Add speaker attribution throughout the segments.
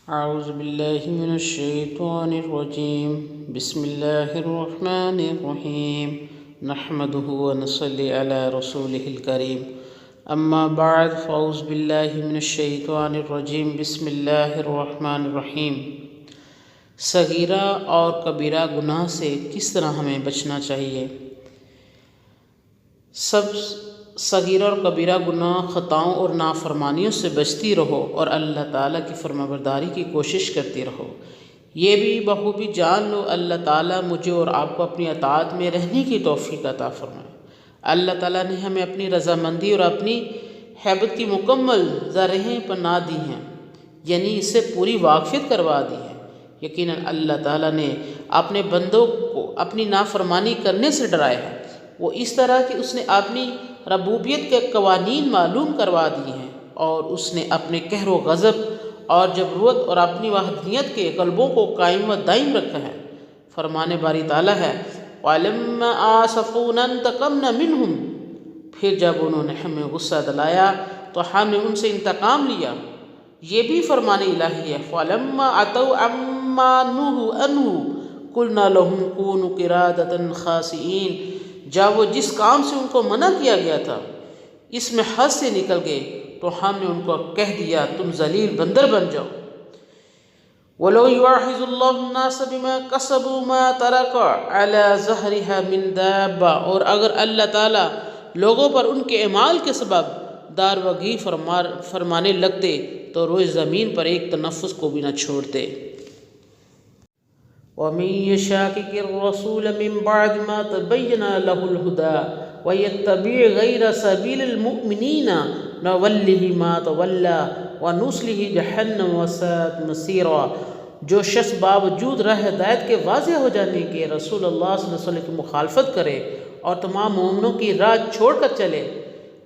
Speaker 1: اعوذ باللہ من الشیطان الرجیم بسم اللہ الرحمن الرحیم نحمده ونصلی علی رسولہ الکریم اما بعد فاعوذ باللہ من الشیطان الرجیم بسم اللہ الرحمن الرحیم۔ صغیرہ اور کبیرہ گناہ سے کس طرح ہمیں بچنا چاہیے؟ سب صغیرہ اور کبیرہ گناہ خطاؤں اور نافرمانیوں سے بچتی رہو اور اللہ تعالیٰ کی فرمانبرداری کی کوشش کرتی رہو۔ یہ بھی بخوبی جان لو اللہ تعالیٰ مجھے اور آپ کو اپنی اطاعت میں رہنے کی توفیق عطا فرمائے۔ اللہ تعالیٰ نے ہمیں اپنی رضامندی اور اپنی ہیبت کی مکمل ذرائع پناہ دی ہیں، یعنی اس سے پوری واقفیت کروا دی ہے۔ یقیناً اللہ تعالیٰ نے اپنے بندوں کو اپنی نافرمانی کرنے سے ڈرایا ہے، وہ اس طرح کہ اس نے اپنی ربوبیت کے قوانین معلوم کروا دی ہیں اور اس نے اپنے قہر و غضب اور جبروت اور اپنی وحدانیت کے قلبوں کو قائم و دائم رکھا ہے۔ فرمانے باری تعالیٰ ہے وَلَمَّا آسَفُونَا انتَقَمْنَا مِنْهُمْ، پھر جب انہوں نے ہمیں غصہ دلایا تو ہم نے ان سے انتقام لیا۔ یہ بھی فرمان الہی ہے وَلَمَّا عَتَوْا عَمَّا نُهُوا عَنْهُ قُلْنَا لَهُمْ كُونُوا قِرَادَةً خَاسِئِينَ، جب وہ جس کام سے ان کو منع کیا گیا تھا اس میں حد سے نکل گئے تو ہم نے ان کو کہہ دیا تم ذلیل بندر بن جاؤ۔ وَلَوْ يُؤَاخِذُ اللَّهُ النَّاسَ بِمَا كَسَبُوا مَا تَرَكَ عَلَى ظَهْرِهَا مِن دَابَّةٍ، اور اگر اللہ تعالیٰ لوگوں پر ان کے اعمال کے سبب داروگی فرمانے لگتے تو روئے زمین پر ایک تنفس کو بھی نہ چھوڑتے۔ وَمَن يُشَاقِقِ الرَّسُولَ مِن بَعْدِ مَا تَبَيَّنَ لَهُ الْهُدَىٰ وَيَتَّبِعْ غَيْرَ سَبِيلِ الْمُؤْمِنِينَ نُوَلِّهِ مَا تَوَلَّىٰ وَنُصْلِهِ جَهَنَّمَ وَسَاءَتْ مَصِيرًا، جو شخص باوجود راہ ہدایت کے واضح ہو جانے کے رسول اللہ صلی اللہ علیہ وسلم کی مخالفت کرے اور تمام مومنوں کی راہ چھوڑ کر چلے،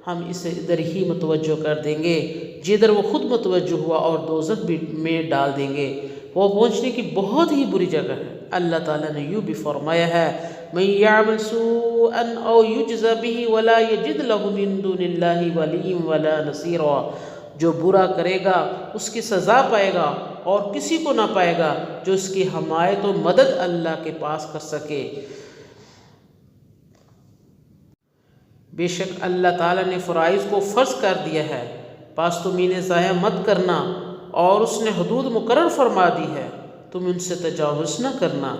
Speaker 1: ہم اسے ادھر ہی متوجہ کر دیں گے جدھر وہ خود متوجہ ہوا اور دوزخ میں ڈال دیں گے، وہ پہنچنے کی بہت ہی بری جگہ ہے۔ اللہ تعالیٰ نے یوں بھی فرمایا ہے مَن يَعْمَلْ سُوءًا أَوْ يُجْزَ بِهِ وَلَا يَجِدْ لَهُ مِن دُونِ اللَّهِ وَلِيًّا وَلَا نَصِيرًا، جو برا کرے گا اس کی سزا پائے گا اور کسی کو نہ پائے گا جو اس کی حمایت و مدد اللہ کے پاس کر سکے۔ بے شک اللہ تعالیٰ نے فرائض کو فرض کر دیا ہے، پس تم انہیں ضائع مت کرنا، اور اس نے حدود مقرر فرما دی ہے تم ان سے تجاوز نہ کرنا۔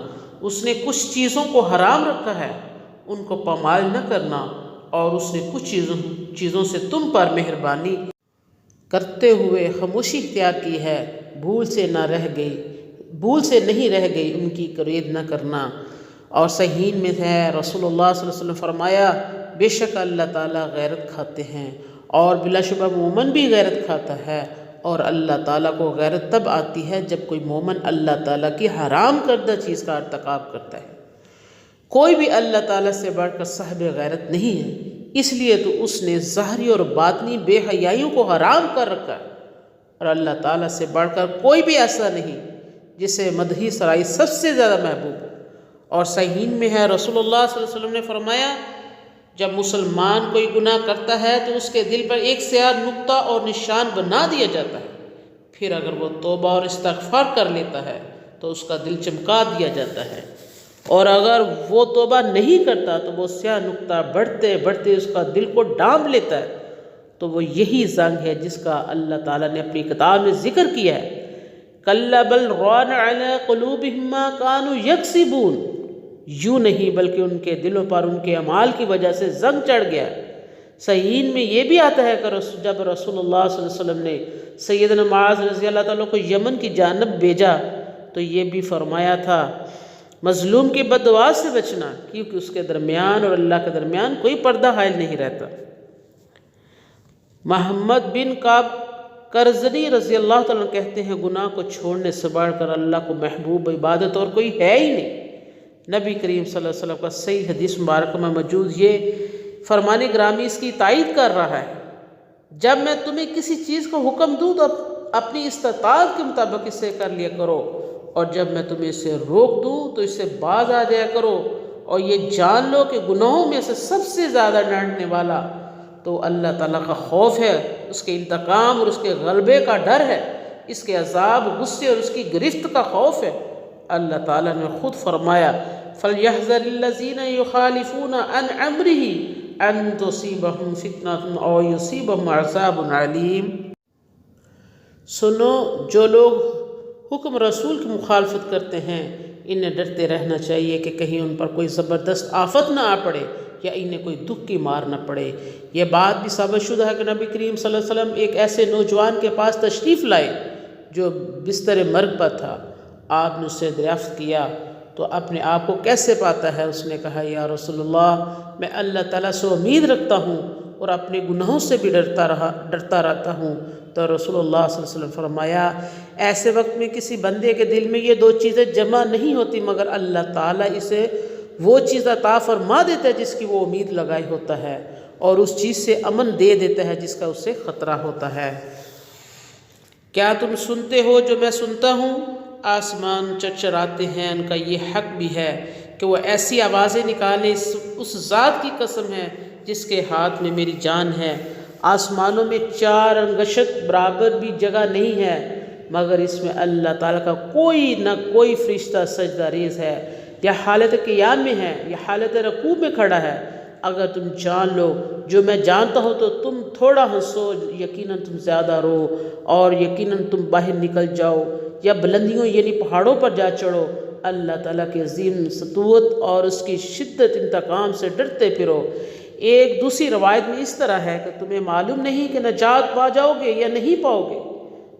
Speaker 1: اس نے کچھ چیزوں کو حرام رکھا ہے ان کو پامال نہ کرنا، اور اس نے کچھ چیزوں سے تم پر مہربانی کرتے ہوئے خاموشی اختیار کی ہے، بھول سے نہیں رہ گئی ان کی قید نہ کرنا۔ اور صحیح میں ہے رسول اللہ صلی اللہ علیہ وسلم فرمایا بے شک اللہ تعالیٰ غیرت کھاتے ہیں اور بلا شبہ مومن بھی غیرت کھاتا ہے، اور اللہ تعالیٰ کو غیرت تب آتی ہے جب کوئی مومن اللہ تعالیٰ کی حرام کردہ چیز کا ارتکاب کرتا ہے۔ کوئی بھی اللہ تعالیٰ سے بڑھ کر صاحب غیرت نہیں ہے، اس لیے تو اس نے ظاہری اور باطنی بے حیائیوں کو حرام کر رکھا ہے، اور اللہ تعالیٰ سے بڑھ کر کوئی بھی ایسا نہیں جسے مدحی سرائی سب سے زیادہ محبوب ہو۔ اور صحیح میں ہے رسول اللہ صلی اللہ علیہ وسلم نے فرمایا جب مسلمان کوئی گناہ کرتا ہے تو اس کے دل پر ایک سیاہ نقطہ اور نشان بنا دیا جاتا ہے، پھر اگر وہ توبہ اور استغفار کر لیتا ہے تو اس کا دل چمکا دیا جاتا ہے، اور اگر وہ توبہ نہیں کرتا تو وہ سیاہ نقطہ بڑھتے بڑھتے اس کا دل کو ڈانپ لیتا ہے۔ تو وہ یہی زنگ ہے جس کا اللہ تعالیٰ نے اپنی کتاب میں ذکر کیا ہے کَلَّا بَلْ رَانَ عَلَىٰ قُلُوبِهِم مَّا كَانُوا يَكْسِبُونَ، یوں نہیں بلکہ ان کے دلوں پر ان کے اعمال کی وجہ سے زنگ چڑھ گیا۔ صحیح میں یہ بھی آتا ہے کہ جب رسول اللہ صلی اللہ علیہ وسلم نے سیدنا معاذ رضی اللہ تعالیٰ کو یمن کی جانب بھیجا تو یہ بھی فرمایا تھا مظلوم کی بد دعا سے بچنا، کیونکہ اس کے درمیان اور اللہ کے درمیان کوئی پردہ حائل نہیں رہتا۔ محمد بن کعب قرظی رضی اللہ تعالیٰ کہتے ہیں گناہ کو چھوڑنے سے بڑھ کر اللہ کو محبوب عبادت اور کوئی ہے ہی نہیں۔ نبی کریم صلی اللہ علیہ وسلم کا صحیح حدیث مبارک میں موجود یہ فرمان گرامی اس کی تائید کر رہا ہے جب میں تمہیں کسی چیز کو حکم دوں تو اپنی استطاعت کے مطابق اسے کر لیا کرو، اور جب میں تمہیں اسے روک دوں تو اس سے باز آ جایا کرو، اور یہ جان لو کہ گناہوں میں سے سب سے زیادہ ڈانٹنے والا تو اللہ تعالیٰ کا خوف ہے، اس کے انتقام اور اس کے غلبے کا ڈر ہے۔ اس کے عذاب، غصے اور اس کی گرفت کا خوف ہے۔ اللہ تعالیٰ نے خود فرمایا فَلْيَحْذَرِ الَّذِينَ يُخَالِفُونَ عَنْ أَمْرِهِ أَن تُصِيبَهُمْ فِتْنَةٌ أَوْ يُصِيبَهُمْ عَذَابٌ عَلِيمٌ۔ سنو، جو لوگ حکم رسول کی مخالفت کرتے ہیں انہیں ڈرتے رہنا چاہیے کہ کہیں ان پر کوئی زبردست آفت نہ آ پڑے یا انہیں کوئی دکھ کی مار نہ پڑے۔ یہ بات بھی ثابت شدہ ہے کہ نبی کریم صلی اللہ علیہ وسلم ایک ایسے نوجوان کے پاس تشریف لائے جو بستر مرگ پر تھا۔ آپ نے اس سے دریافت کیا تو اپنے آپ کو کیسے پاتا ہے؟ اس نے کہا یا رسول اللہ، میں اللہ تعالیٰ سے امید رکھتا ہوں اور اپنے گناہوں سے بھی ڈرتا رہتا ہوں۔ تو رسول اللہ صلی اللہ علیہ وسلم فرمایا ایسے وقت میں کسی بندے کے دل میں یہ دو چیزیں جمع نہیں ہوتی مگر اللہ تعالیٰ اسے وہ چیز عطا فرما دیتا ہے جس کی وہ امید لگائے ہوتا ہے، اور اس چیز سے امن دے دیتا ہے جس کا اس سے خطرہ ہوتا ہے۔ کیا تم سنتے ہو جو میں سنتا ہوں؟ آسمان چرچراتے ہیں، ان کا یہ حق بھی ہے کہ وہ ایسی آوازیں نکالے، اس ذات کی قسم ہے جس کے ہاتھ میں میری جان ہے۔ آسمانوں میں 4 انگشت برابر بھی جگہ نہیں ہے مگر اس میں اللہ تعالیٰ کا کوئی نہ کوئی فرشتہ سجدہ ریز ہے، یا حالت قیام میں ہے یا حالت رکوع میں کھڑا ہے۔ اگر تم جان لو جو میں جانتا ہوں تو تم تھوڑا ہنسو، یقیناً تم زیادہ رو، اور یقیناً تم باہر نکل جاؤ یا بلندیوں یعنی پہاڑوں پر جا چڑھو۔ اللہ تعالیٰ کی عظیم سطوت اور اس کی شدت انتقام سے ڈرتے پھرو۔ ایک دوسری روایت میں اس طرح ہے کہ تمہیں معلوم نہیں کہ نجات پا جاؤ گے یا نہیں پاؤ گے۔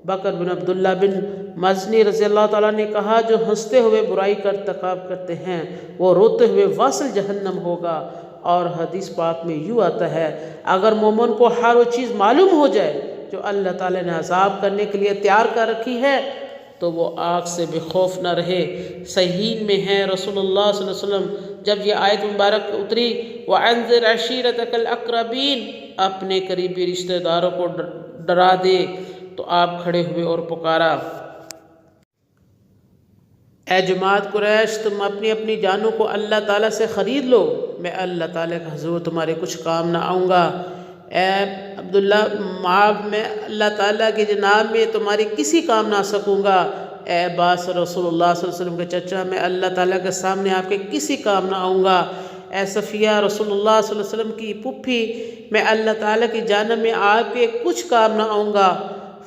Speaker 1: بکر بن عبداللہ بن مزنی رضی اللہ تعالیٰ نے کہا جو ہنستے ہوئے برائی کا ارتکاب کرتے ہیں وہ روتے ہوئے واصل جہنم ہوگا۔ اور حدیث پاک میں یوں آتا ہے اگر مومن کو ہر وہ چیز معلوم ہو جائے جو اللہ تعالیٰ نے عذاب کرنے کے لیے تیار کر رکھی ہے تو وہ آگ سے بے خوف نہ رہے۔ صحیح میں ہے رسول اللہ صلی اللہ علیہ وسلم جب یہ آیت مبارک اتری وَأَنذِرْ عَشِيرَتَكَ الْأَقْرَبِينَ، اپنے قریبی رشتہ داروں کو ڈرا دے، تو آپ کھڑے ہوئے اور پکارا اے جماعت قریش، تم اپنی اپنی جانوں کو اللہ تعالیٰ سے خرید لو، میں اللہ تعالیٰ کے حضور تمہارے کچھ کام نہ آؤں گا۔ اے عبداللہ معاذ، میں اللہ تعالیٰ کی جناب میں تمہاری کسی کام نہ آ سکوں گا۔ اے عباس، رسول اللہ صلی اللہ علیہ وسلم کے چچا، میں اللہ تعالیٰ کے سامنے آپ کے کسی کام نہ آؤں گا۔ اے صفیہ، رسول اللہ صلی اللہ علیہ وسلم کی پھپھی، میں اللہ تعالیٰ کی جانب میں آپ کے کچھ کام نہ آؤں گا۔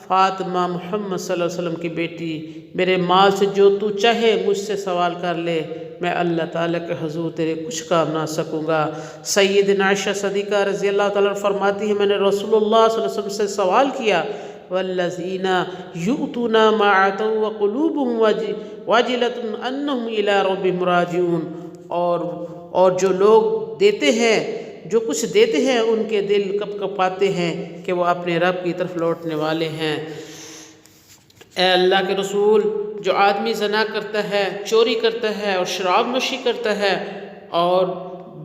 Speaker 1: فاطمہ، محمد صلی اللہ علیہ وسلم کی بیٹی، میرے مال سے جو تو چاہے مجھ سے سوال کر لے، میں اللہ تعالیٰ کے حضور تیرے کچھ کام نہ سکوں گا۔ سیدنا عائشہ صدیقہ رضی اللہ تعالیٰ فرماتی ہے میں نے رسول اللہ صلی اللہ علیہ وسلم سے سوال کیا والذین یؤتون ما آتوا وقلوبهم واجلۃ انہم الی ربہم راجعون، اور جو لوگ دیتے ہیں، جو کچھ دیتے ہیں ان کے دل کپ کپاتے ہیں کہ وہ اپنے رب کی طرف لوٹنے والے ہیں۔ اے اللہ کے رسول، جو آدمی زنا کرتا ہے، چوری کرتا ہے اور شراب نوشی کرتا ہے اور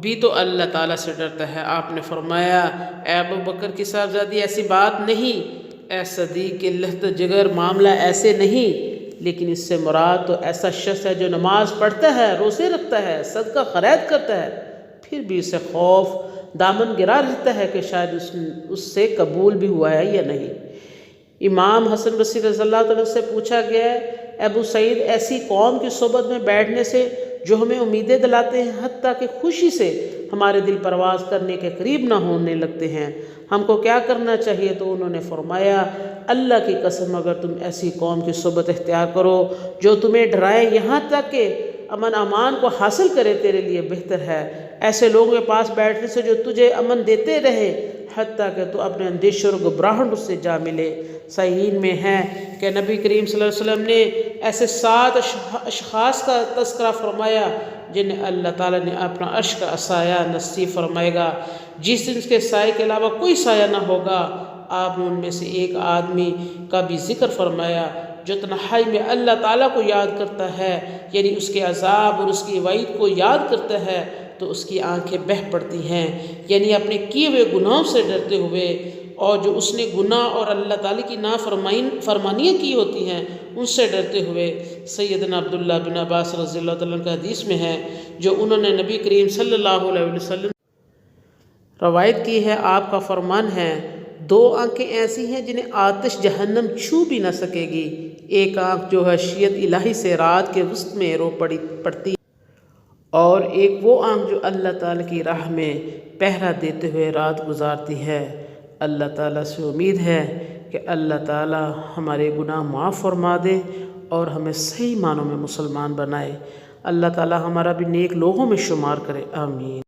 Speaker 1: بھی تو اللہ تعالیٰ سے ڈرتا ہے۔ آپ نے فرمایا اے ابو بکر کی صاحبزادی ایسی بات نہیں، اے صدیق کے لہت جگر معاملہ ایسے نہیں، لیکن اس سے مراد تو ایسا شخص ہے جو نماز پڑھتا ہے، روزے رکھتا ہے، صدقہ خیرات کرتا ہے، پھر بھی اسے خوف دامن گرا رہتا ہے کہ شاید اس سے قبول بھی ہوا ہے یا نہیں۔ امام حسن بصری رضی اللہ عنہ سے پوچھا گیا ہے ابو سعید، ایسی قوم کی صحبت میں بیٹھنے سے جو ہمیں امیدیں دلاتے ہیں حتیٰ کہ خوشی سے ہمارے دل پرواز کرنے کے قریب نہ ہونے لگتے ہیں، ہم کو کیا کرنا چاہیے؟ تو انہوں نے فرمایا اللہ کی قسم اگر تم ایسی قوم کی صحبت اختیار کرو جو تمہیں ڈرائے یہاں تک کہ امن امان کو حاصل کرے تیرے لیے بہتر ہے۔ ایسے لوگوں کے پاس بیٹھنے سے جو تجھے امن دیتے رہے حتیٰ کہ تو اپنے اندیشوں اور گھبراہٹ اس سے جا ملے۔ صحیح میں ہے کہ نبی کریم صلی اللہ علیہ وسلم نے ایسے 7 اشخاص کا تذکرہ فرمایا جنہیں اللہ تعالیٰ نے اپنا عرش کا سایہ نصیب فرمائے گا، جس دن اس کے سائے کے علاوہ کوئی سایہ نہ ہوگا۔ آپ نے ان میں سے ایک آدمی کا بھی ذکر فرمایا جو تنہائی میں اللہ تعالیٰ کو یاد کرتا ہے، یعنی اس کے عذاب اور اس کی وعید کو یاد کرتا ہے تو اس کی آنکھیں بہہ پڑتی ہیں، یعنی اپنے کیے ہوئے گناہوں سے ڈرتے ہوئے، اور جو اس نے گناہ اور اللہ تعالیٰ کی نافرمانیاں کی ہوتی ہیں ان سے ڈرتے ہوئے۔ سیدنا عبداللہ بن عباس رضی اللہ تعالیٰ کا حدیث میں ہے جو انہوں نے نبی کریم صلی اللہ علیہ وسلم روایت کی ہے، آپ کا فرمان ہے 2 آنکھیں ایسی ہیں جنہیں آتش جہنم چھو بھی نہ سکے گی، ایک آنکھ جو حشیت الہی سے رات کے وسط میں رو پڑتی اور ایک وہ آنکھ جو اللہ تعالیٰ کی راہ میں پہرا دیتے ہوئے رات گزارتی ہے۔ اللہ تعالیٰ سے امید ہے کہ اللہ تعالیٰ ہمارے گناہ معاف فرما دے اور ہمیں صحیح معنوں میں مسلمان بنائے۔ اللہ تعالیٰ ہمارا بھی نیک لوگوں میں شمار کرے، آمین۔